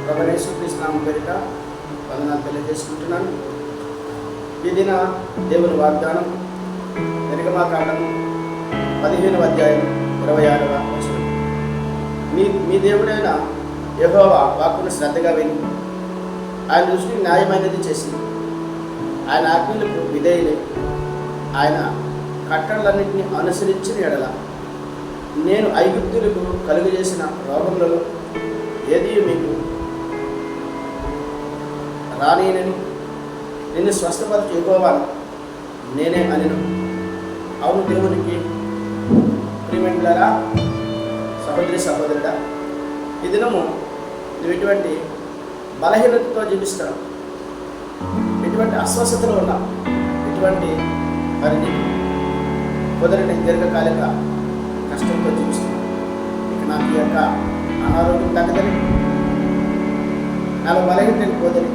ప్రభువైన యేసుక్రీస్తు నామమున పేరిట వందనాలు తెలియజేసుకుంటున్నాను. ఈ దిన దేవుని వాగ్దానం నిర్గమాకాండము 15వ అధ్యాయం 26వ వచనం. మీ దేవుడైన యెహోవా వాక్కును శ్రద్ధగా విని ఆయన దృష్టికి న్యాయమైనది చేసి ఆయన ఆజ్ఞలకు విధేయులై ఆయన కట్టడలన్నింటినీ అనుసరించిన ఎడల నేను ఐగుప్తులకు కలుగజేసిన రోగములలో ఏది మీకు రానియనని నిన్ను స్వస్థపరచు యెహోవాను నేనే అనెను. అవును దేవునికి ప్రియమైనలారా, సహోదరి సహోదరుడా, ఈ దినము నువ్వు ఎటువంటి బలహీనతతో జీవిస్తావు, ఎటువంటి అస్వస్థతలో ఉన్నావు, ఎటువంటి మరి కుదరని దీర్ఘకాలిక కష్టంతో జీవిస్తున్నావు. ఇక నాకు ఈ యొక్క అనారోగ్యం తగ్గదని, నాకు బలహీనతని పోదని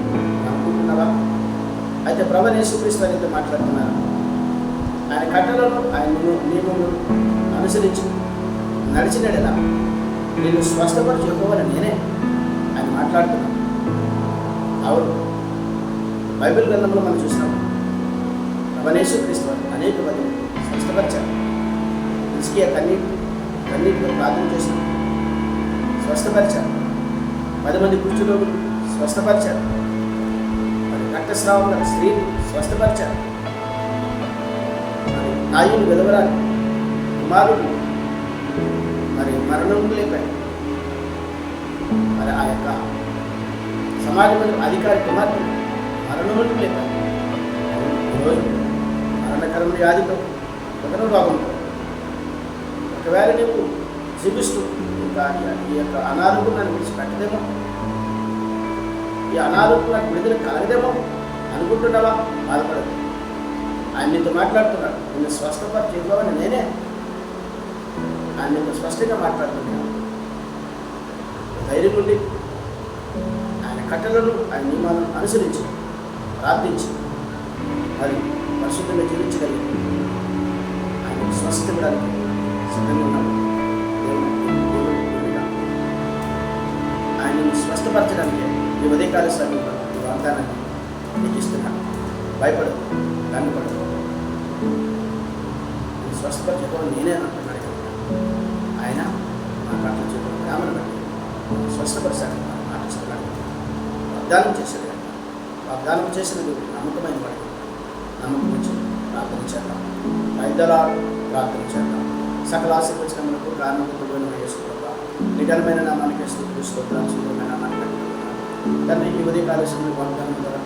అనుకుంటున్నావా? అయితే ప్రభువైన యేసుక్రీస్తు వారితో మాట్లాడుతున్నారు. ఆయన కట్టలను ఆయన నియమములను అనుసరించి నడిచినడలా నేను స్వస్థపరచు యెహోవాను నేనే ఆయన మాట్లాడుతున్నాను. అవును, బైబిల్ గ్రంథంలో మనం చూసినాం ప్రభువైన యేసుక్రీస్తు వారు అనేక మంది స్వస్థపరిచారు. హిజ్కియా కన్నీటితో ప్రార్థన చేసిన స్వస్థపరిచారు. 10 మంది కుష్ఠరోగులు స్వస్థపరిచారు. మరి రక్తస్రావం గల స్త్రీని స్వస్థపరిచారు. మరి నాయుని విధవరాలు కుమారుడు మరి మరణం లేపారు. మరి ఆ యొక్క సమాజంలో అధికారి కుమార్తె మరణం లేపారు. ఈరోజు మరణకరమైన వ్యాధితో ఒకనో రోగంతో ఒకవేళ నీవు జీవిస్తూ ఇంకా ఈ యొక్క అనారోగ్యం నన్ను విడిచిపెట్టదేమో, ఈ అనారోగ్యం నాకు విడుదల కలగదేమో అనుకుంటున్నావా? బాధపడదు. ఆయన నీతో మాట్లాడుతున్నాడు. నిన్ను స్వస్థపరచు యెహోవాను నేనే. ఆయన నీతో స్పష్టంగా మాట్లాడుతున్నాను. ధైర్యం ఉండి ఆయన కట్టలను ఆయన నియమాలను అనుసరించి ప్రార్థించి మరి పరిశుద్ధంగా జీవించగలిగి ఆయన స్వస్థ ఇవ్వడానికి సిద్ధంగా ఉన్నాడు. ఆయనను స్వస్థపరచడానికి ఈ ఉదయకాల సమయంలో ఈ వాగ్దానాన్ని నీకు ఇస్తున్నాను. భయపడదు, దానిపడదు. స్వస్థపరచుకోవడం నేనే అంటున్నాడు. ఆయన మా ప్రార్థన చేయడం గ్రామను బట్టి స్వస్థపరిచాడు. మాటిస్తున్నాడు, వాగ్దానం చేశాడు. వాగ్దానం చేసినది నమ్మకమైన వాడు. నమ్మకం నుంచి ప్రార్థన చేద్దాం. వైద్యుల ప్రార్థన చేద్దాం. సకల ఆశీర్వచనములకు కారణమైన యేసుప్రభు నిఘనమైన నామానికి స్తోత్రాలు, సుందరమైన నామానికి తండ్రి. ఈ ఉదయకాల సమయంలో వాగ్దానం ద్వారా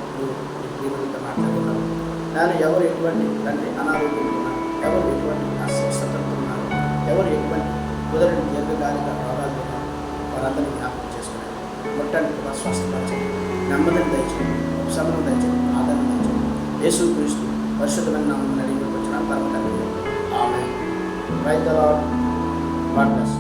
దేవునితో మాట్లాడుతున్నాను. నేను ఎవరు ఎటువంటి తండ్రి అనారోగ్యం ఉన్నారు, ఎవరు ఎటువంటి అస్వస్థతతో ఉన్నారు, ఎవరు ఎటువంటి కుదరని దీర్ఘకాలిక రోగాలు ఉన్నారు, వారందరినీ జ్ఞాపకం చేసుకున్నాను. మొట్టానికి స్వస్థపరచండి, నెమ్మదిని దయచేయండి, ఉపశమనం దయచేయండి, ఆదరణ దయచేయండి. యేసుక్రీస్తు పరిశుద్ధమైన నామమున అడిగి వచ్చిన పరమ తండ్రి. Amen. Praise the Lord. God bless.